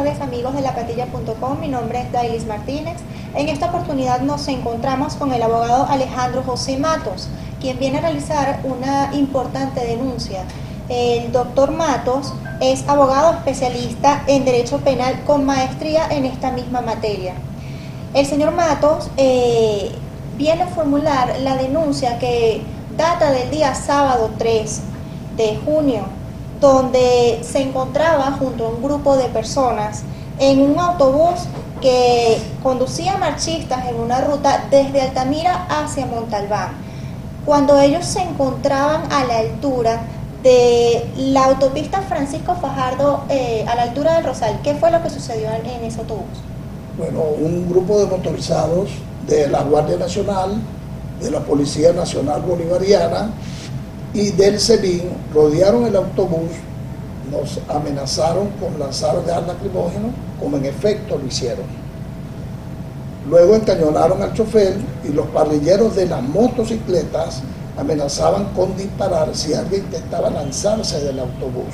tardes, amigos de lapatilla.com. Mi nombre es Dailis Martínez. En esta oportunidad nos encontramos con el abogado Alejandro José Matos, quien viene a realizar una importante denuncia. El doctor Matos es abogado especialista en Derecho Penal con maestría en esta misma materia. El señor Matos viene a formular la denuncia que data del día sábado 3 de junio, donde se encontraba junto a un grupo de personas en un autobús que conducía marchistas en una ruta desde Altamira hacia Montalbán. Cuando ellos se encontraban a la altura de la autopista Francisco Fajardo, a la altura del Rosal, ¿qué fue lo que sucedió en ese autobús? Bueno, un grupo de motorizados de la Guardia Nacional, de la Policía Nacional Bolivariana y del SEBIN rodearon el autobús, nos amenazaron con lanzar gas lacrimógeno, como en efecto lo hicieron. Luego encañonaron al chofer y los parrilleros de las motocicletas amenazaban con disparar si alguien intentaba lanzarse del autobús.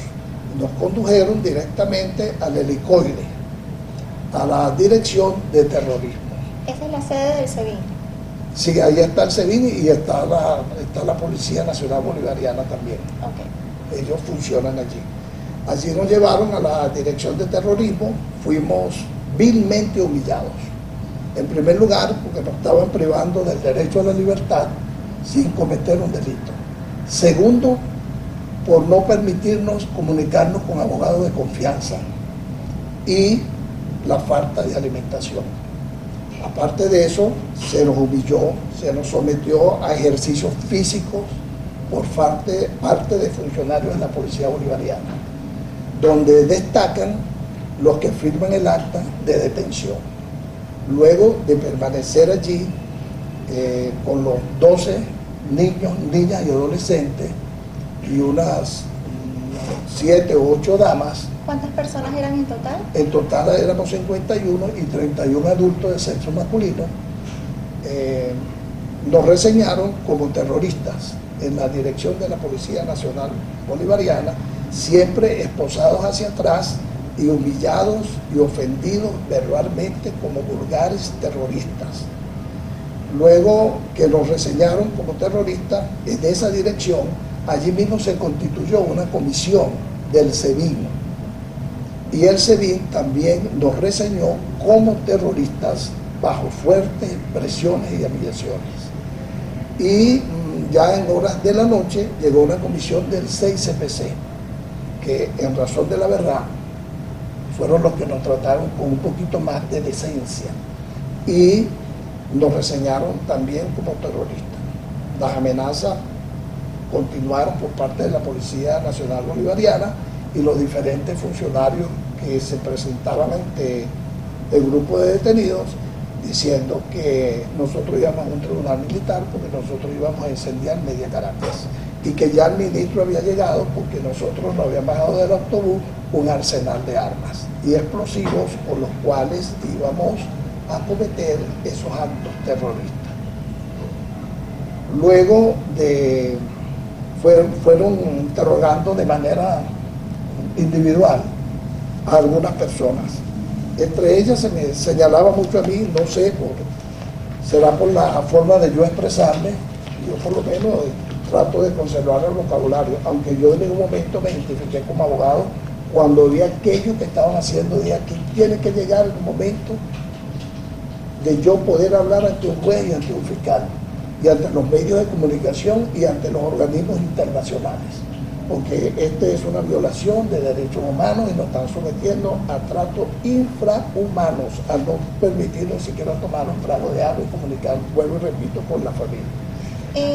Nos condujeron directamente al helicoide, a la Dirección de Terrorismo. ¿Esa es la sede del SEBIN? Sí, ahí está el SEBIN y está la Policía Nacional Bolivariana también. Okay. Ellos funcionan allí. Allí nos llevaron a la Dirección de Terrorismo, fuimos vilmente humillados. En primer lugar, porque nos estaban privando del derecho a la libertad sin cometer un delito. Segundo, por no permitirnos comunicarnos con abogados de confianza. Y la falta de alimentación. Aparte de eso, se nos humilló, se nos sometió a ejercicios físicos por parte de funcionarios de la Policía Bolivariana, donde destacan los que firman el acta de detención. Luego de permanecer allí con los 12 niños, niñas y adolescentes y unas 7 o 8 damas. ¿Cuántas personas eran en total? En total éramos 51 y 31 adultos de sexo masculino. Nos reseñaron como terroristas en la dirección de la Policía Nacional Bolivariana, siempre esposados hacia atrás y humillados y ofendidos verbalmente como vulgares terroristas. Luego que nos reseñaron como terroristas, en esa dirección, allí mismo se constituyó una comisión del SEBIN. Y el SEBIN también nos reseñó como terroristas bajo fuertes presiones y humillaciones. Y ya en horas de la noche llegó una comisión del 6CPC, que en razón de la verdad fueron los que nos trataron con un poquito más de decencia y nos reseñaron también como terroristas. Las amenazas continuaron por parte de la Policía Nacional Bolivariana y los diferentes funcionarios que se presentaban ante el grupo de detenidos diciendo que nosotros íbamos a un tribunal militar porque nosotros íbamos a incendiar Media Caracas y que ya el ministro había llegado porque nosotros nos habíamos bajado del autobús un arsenal de armas y explosivos con los cuales íbamos a cometer esos actos terroristas. Luego fueron interrogando de manera individual a algunas personas. Entre ellas se me señalaba mucho a mí, no sé, será por la forma de yo expresarme, yo por lo menos trato de conservar el vocabulario, aunque yo en ningún momento me identifiqué como abogado cuando vi aquello que estaban haciendo, de aquí tiene que llegar el momento de yo poder hablar ante un juez y ante un fiscal, y ante los medios de comunicación y ante los organismos internacionales, porque esta es una violación de derechos humanos y nos están sometiendo a tratos infrahumanos al no permitirnos siquiera tomar un trago de agua y comunicar, vuelvo y repito, con la familia.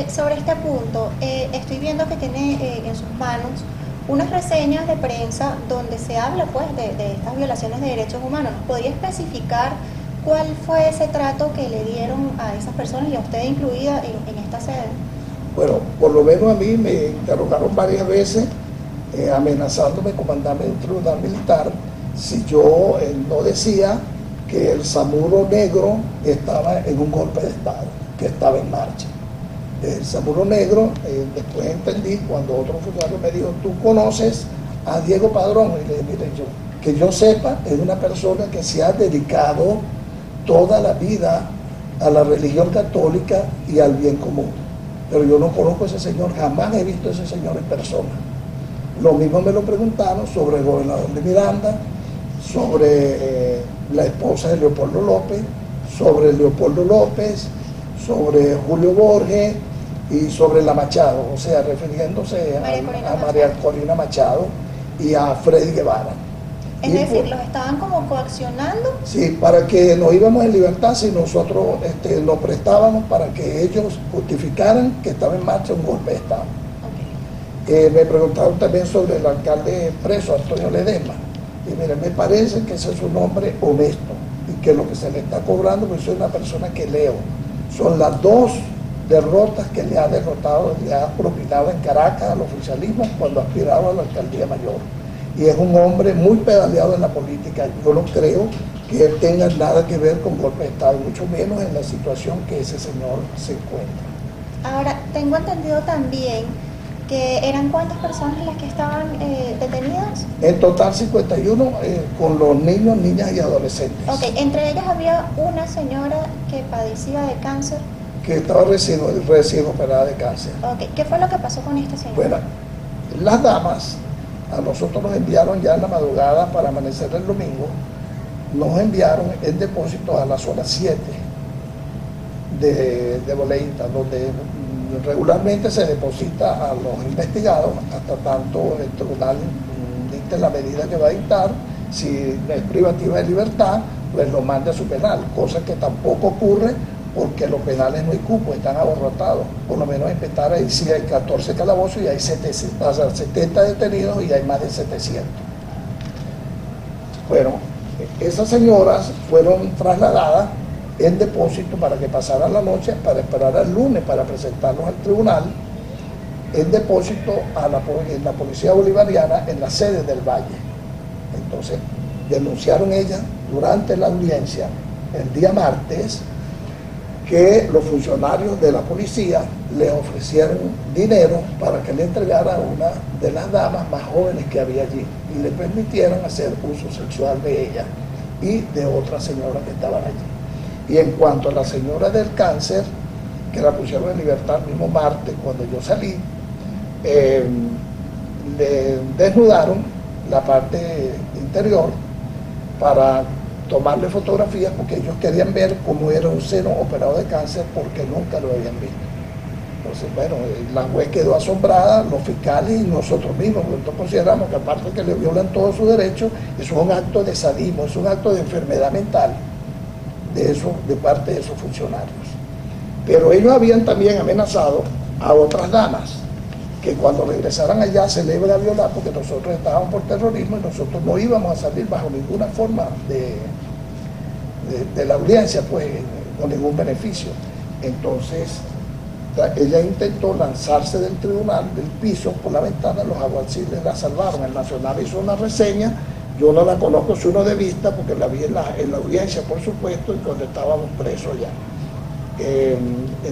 Sobre este punto, estoy viendo que tiene en sus manos unas reseñas de prensa donde se habla pues de estas violaciones de derechos humanos. ¿Podría especificar cuál fue ese trato que le dieron a esas personas y a usted incluida en esta sede? Bueno, por lo menos a mí me interrogaron varias veces amenazándome con mandarme a un tribunal militar si yo no decía que el Samuro Negro estaba en un golpe de Estado, que estaba en marcha. El Samuro Negro, después entendí cuando otro funcionario me dijo, ¿tú conoces a Diego Padrón? Y le dije, mire, yo que yo sepa, es una persona que se ha dedicado toda la vida a la religión católica y al bien común. Pero yo no conozco a ese señor, jamás he visto a ese señor en persona. Lo mismo me lo preguntaron sobre el gobernador de Miranda, sobre la esposa de Leopoldo López, sobre Leopoldo López, sobre Julio Borges y sobre la Machado, o sea, refiriéndose a María Corina Machado y a Freddy Guevara. Es decir, los estaban como coaccionando. Sí, para que nos íbamos en libertad si nosotros nos prestábamos para que ellos justificaran que estaba en marcha un golpe de Estado. Okay. Me preguntaron también sobre el alcalde preso, Antonio Ledesma. Y mire, me parece que ese es un hombre honesto y que lo que se le está cobrando, pues soy una persona que leo. Son las dos derrotas que le ha derrotado, le ha propinado en Caracas al oficialismo cuando aspiraba a la alcaldía mayor. Y es un hombre muy pedaleado en la política. Yo no creo que él tenga nada que ver con golpe de Estado, mucho menos en la situación que ese señor se encuentra. Ahora, tengo entendido también que eran cuántas personas las que estaban detenidas. En total 51 con los niños, niñas y adolescentes. Ok, entre ellas había una señora que padecía de cáncer. Que estaba recién operada de cáncer. Ok, ¿qué fue lo que pasó con esta señora? Bueno, las damas a nosotros nos enviaron ya en la madrugada para amanecer el domingo, nos enviaron el depósito a la zona 7 de Boleíta, donde regularmente se deposita a los investigados hasta tanto el tribunal dicte la medida que va a dictar. Si es privativa de libertad, pues lo manda a su penal, cosa que tampoco ocurre porque los penales no hay cupo, están abarrotados. Por lo menos en Petare ahí sí hay 14 calabozos y hay 70 detenidos y hay más de 700. Bueno, esas señoras fueron trasladadas en depósito para que pasaran la noche, para esperar al lunes para presentarlos al tribunal, en depósito en la policía bolivariana en la sede del Valle. Entonces, denunciaron ellas durante la audiencia el día martes que los funcionarios de la policía le ofrecieron dinero para que le entregara a una de las damas más jóvenes que había allí y le permitieran hacer uso sexual de ella y de otras señoras que estaban allí. Y en cuanto a la señora del cáncer, que la pusieron en libertad el mismo martes cuando yo salí, le desnudaron la parte interior para tomarle fotografías porque ellos querían ver cómo era un seno operado de cáncer porque nunca lo habían visto. Entonces, bueno, la juez quedó asombrada, los fiscales y nosotros mismos, porque nosotros consideramos que aparte de que le violan todos sus derechos, eso es un acto de sadismo, es un acto de enfermedad mental de parte de esos funcionarios. Pero ellos habían también amenazado a otras damas que cuando regresaran allá se le iban a violar porque nosotros estábamos por terrorismo y nosotros no íbamos a salir bajo ninguna forma de la audiencia, pues, con ningún beneficio. Entonces, ella intentó lanzarse del tribunal, del piso, por la ventana, los alguaciles la salvaron. El Nacional hizo una reseña, yo no la conozco, es uno de vista, porque la vi en la audiencia, por supuesto, y cuando estábamos presos ya.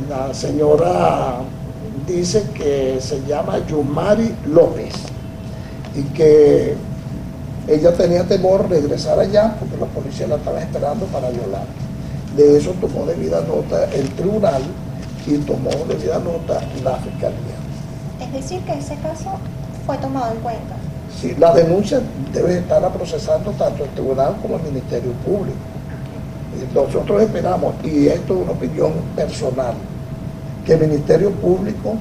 La señora dice que se llama Yumari López y que ella tenía temor de regresar allá porque los policías la estaban esperando para violar. De eso tomó debida nota el tribunal y tomó debida nota la fiscalía. Es decir, que ese caso fue tomado en cuenta. Sí, la denuncia debe estar procesando tanto el tribunal como el Ministerio Público. Y nosotros esperamos, y esto es una opinión personal, que el Ministerio Público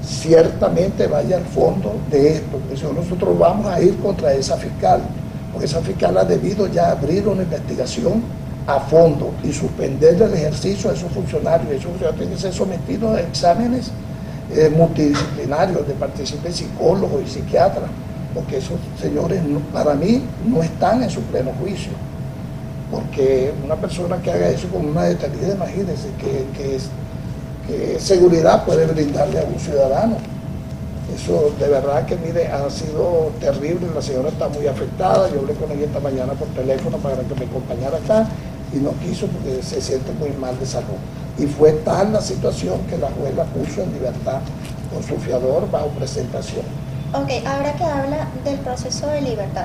ciertamente vaya al fondo de esto, porque si no nosotros vamos a ir contra esa fiscal, porque esa fiscal ha debido ya abrir una investigación a fondo y suspenderle el ejercicio a esos funcionarios. Esos funcionarios tienen que ser sometidos a exámenes multidisciplinarios, de participen psicólogos y psiquiatras, porque esos señores para mí no están en su pleno juicio, porque una persona que haga eso con una detenida, imagínense qué seguridad puede brindarle a un ciudadano. Eso de verdad que, mire, ha sido terrible. La señora está muy afectada. Yo hablé con ella esta mañana por teléfono para que me acompañara acá y no quiso porque se siente muy mal de salud. Y fue tal la situación que la juez la puso en libertad con su fiador bajo presentación. Ok, ahora que habla del proceso de libertad,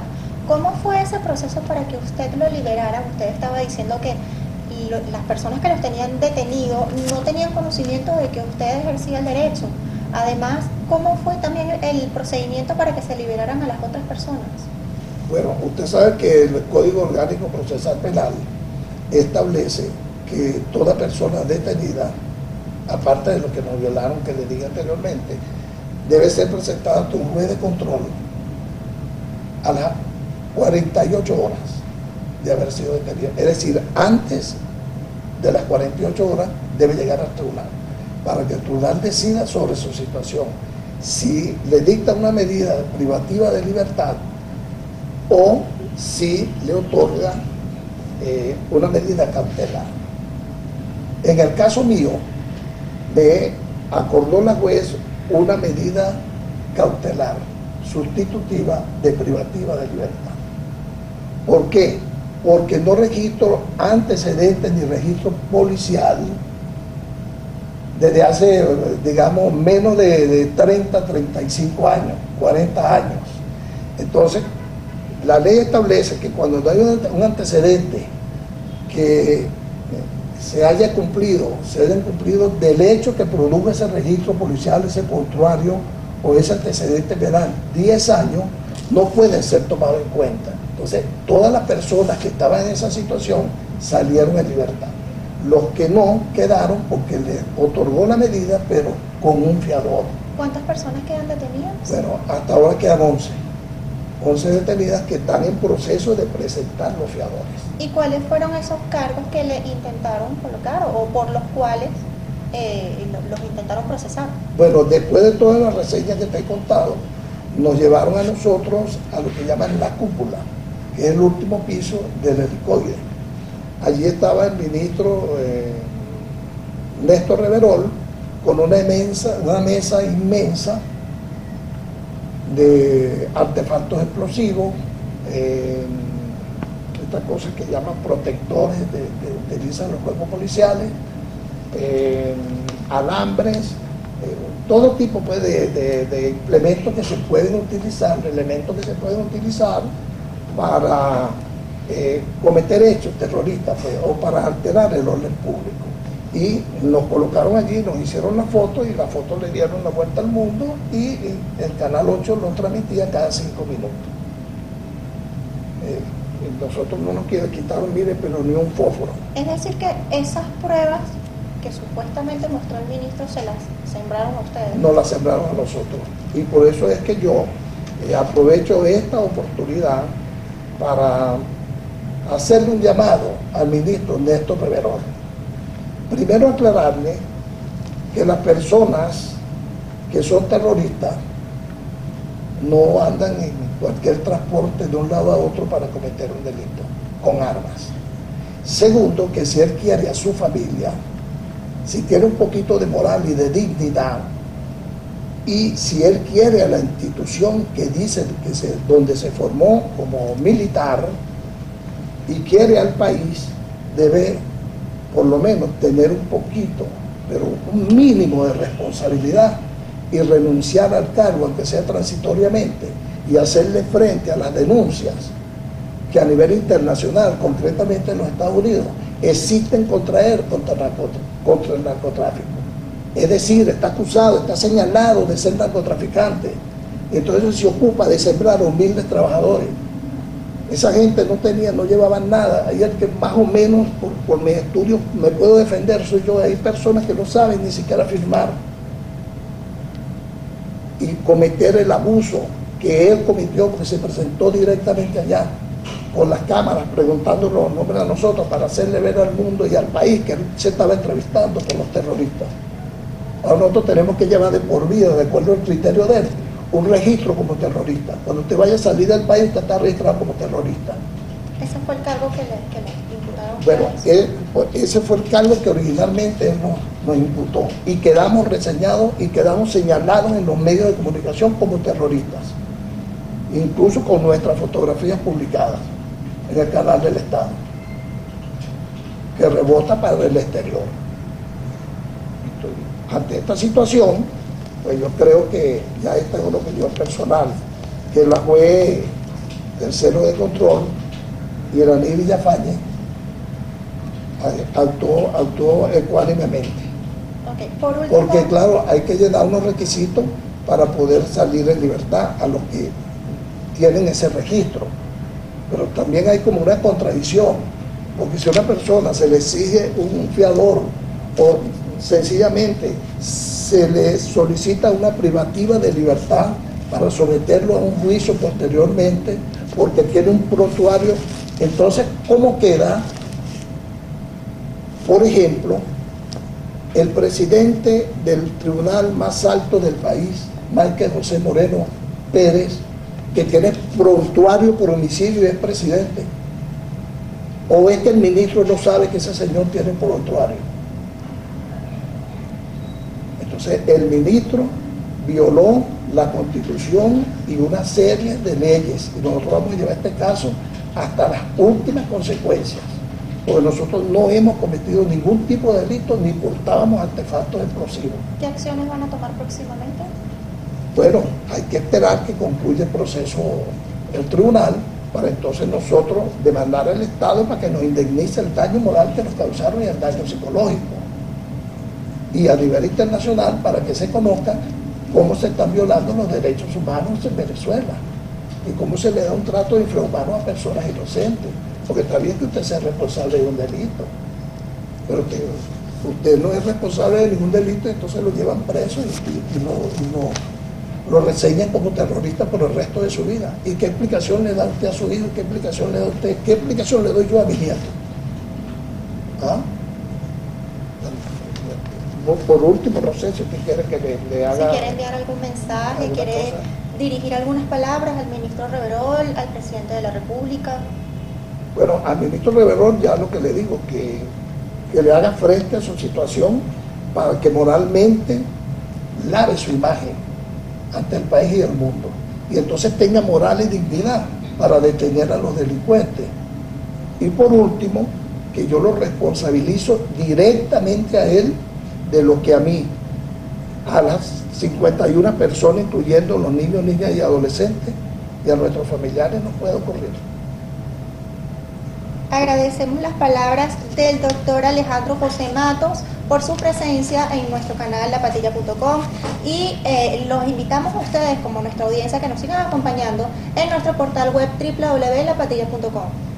¿Cómo fue ese proceso para que usted lo liberara? Usted estaba diciendo que las personas que los tenían detenido no tenían conocimiento de que usted ejercía el derecho. Además, ¿cómo fue también el procedimiento para que se liberaran a las otras personas? Bueno, usted sabe que el Código Orgánico Procesal Penal establece que toda persona detenida, aparte de lo que nos violaron, que le dije anteriormente, debe ser presentada ante un juez de control a las 48 horas de haber sido detenido. Es decir, antes de las 48 horas debe llegar al tribunal, para que el tribunal decida sobre su situación, si le dicta una medida privativa de libertad o si le otorga una medida cautelar. En el caso mío, me acordó la juez una medida cautelar sustitutiva de privativa de libertad. ¿Por qué? Porque no registro antecedentes ni registro policial desde hace, digamos, menos de 30, 35 años, 40 años. Entonces, la ley establece que cuando no hay un antecedente que se hayan cumplido del hecho que produjo ese registro policial, ese prontuario o ese antecedente penal, 10 años, no pueden ser tomados en cuenta. Entonces, todas las personas que estaban en esa situación salieron en libertad. Los que no quedaron porque les otorgó la medida, pero con un fiador. ¿Cuántas personas quedan detenidas? Bueno, hasta ahora quedan 11 detenidas que están en proceso de presentar los fiadores. ¿Y cuáles fueron esos cargos que le intentaron colocar o por los cuales los intentaron procesar? Bueno, después de todas las reseñas que te he contado, nos llevaron a nosotros a lo que llaman la cúpula, que es el último piso del helicoide. Allí estaba el ministro Néstor Reverol con una mesa inmensa de artefactos explosivos, estas cosas que llaman protectores que utilizan los cuerpos policiales, alambres, todo tipo pues, de implementos que se pueden utilizar, elementos que se pueden utilizar para cometer hechos terroristas pues, o para alterar el orden público. Y nos colocaron allí, nos hicieron la foto y la foto le dieron la vuelta al mundo y el Canal 8 lo transmitía cada 5 minutos. Nosotros no nos quieren quitar, mire, pero ni un fósforo. Es decir que esas pruebas que supuestamente mostró el ministro se las sembraron a ustedes. No las sembraron a nosotros. Y por eso es que yo aprovecho esta oportunidad para hacerle un llamado al ministro Néstor Reverol. Primero aclararle que las personas que son terroristas no andan en cualquier transporte de un lado a otro para cometer un delito con armas. Segundo, que si él quiere a su familia, si tiene un poquito de moral y de dignidad, y si él quiere a la institución que dice donde se formó como militar y quiere al país, debe por lo menos tener un poquito, pero un mínimo de responsabilidad y renunciar al cargo, aunque sea transitoriamente, y hacerle frente a las denuncias que a nivel internacional, concretamente en los Estados Unidos, existen contra él, contra el narcotráfico. Es decir, está acusado, está señalado de ser narcotraficante. Entonces se ocupa de sembrar humildes trabajadores. Esa gente no llevaban nada. Y el que más o menos, por mis estudios, me puedo defender soy yo. Hay personas que no saben ni siquiera firmar. Y cometer el abuso que él cometió, porque se presentó directamente allá, con las cámaras, preguntándonos los nombres a nosotros, para hacerle ver al mundo y al país que él se estaba entrevistando con los terroristas. Ahora nosotros tenemos que llevar de por vida, de acuerdo al criterio de él, un registro como terrorista. Cuando usted vaya a salir del país, usted está registrado como terrorista. ¿Ese fue el cargo que le imputaron? Bueno, ese fue el cargo que originalmente él nos imputó. Y quedamos reseñados y quedamos señalados en los medios de comunicación como terroristas. Incluso con nuestras fotografías publicadas en el canal del Estado, que rebota para el exterior. Ante esta situación, pues yo creo que ya esta es una opinión personal, que la juez del Centro de Control, Iraní Villafañe, actuó ecuánimemente. Okay. Por último, porque claro, hay que llenar unos requisitos para poder salir en libertad a los que tienen ese registro. Pero también hay como una contradicción, porque si a una persona se le exige un fiador o sencillamente se le solicita una privativa de libertad para someterlo a un juicio posteriormente porque tiene un prontuario, entonces ¿cómo queda? Por ejemplo, el presidente del tribunal más alto del país, Michael José Moreno Pérez, que tiene prontuario por homicidio y es presidente? ¿O es que el ministro no sabe que ese señor tiene prontuario? Entonces, el ministro violó la Constitución y una serie de leyes, y nosotros vamos a llevar este caso hasta las últimas consecuencias, porque nosotros no hemos cometido ningún tipo de delito ni portábamos artefactos explosivos. ¿Qué acciones van a tomar próximamente? Bueno, hay que esperar que concluya el proceso el tribunal para entonces nosotros demandar al Estado para que nos indemnice el daño moral que nos causaron y el daño psicológico. Y a nivel internacional para que se conozca cómo se están violando los derechos humanos en Venezuela y cómo se le da un trato infrahumano a personas inocentes. Porque está bien que usted sea responsable de un delito, pero que usted no es responsable de ningún delito, entonces lo llevan preso y no lo reseñan como terrorista por el resto de su vida. ¿Y qué explicación le da usted a su hijo? ¿Qué explicación le da usted? ¿Qué explicación le doy yo a mi nieto? ¿Ah? Por último, no sé si usted quiere que le haga... Si quiere enviar algún mensaje, quiere dirigir algunas palabras al ministro Reverol, al presidente de la República. Bueno, al ministro Reverol ya lo que le digo, que le haga frente a su situación para que moralmente lave su imagen ante el país y el mundo. Y entonces tenga moral y dignidad para detener a los delincuentes. Y por último, que yo lo responsabilizo directamente a él de lo que a mí, a las 51 personas, incluyendo los niños, niñas y adolescentes, y a nuestros familiares nos puede ocurrir. Agradecemos las palabras del doctor Alejandro José Matos por su presencia en nuestro canal lapatilla.com y los invitamos a ustedes como nuestra audiencia que nos sigan acompañando en nuestro portal web www.lapatilla.com.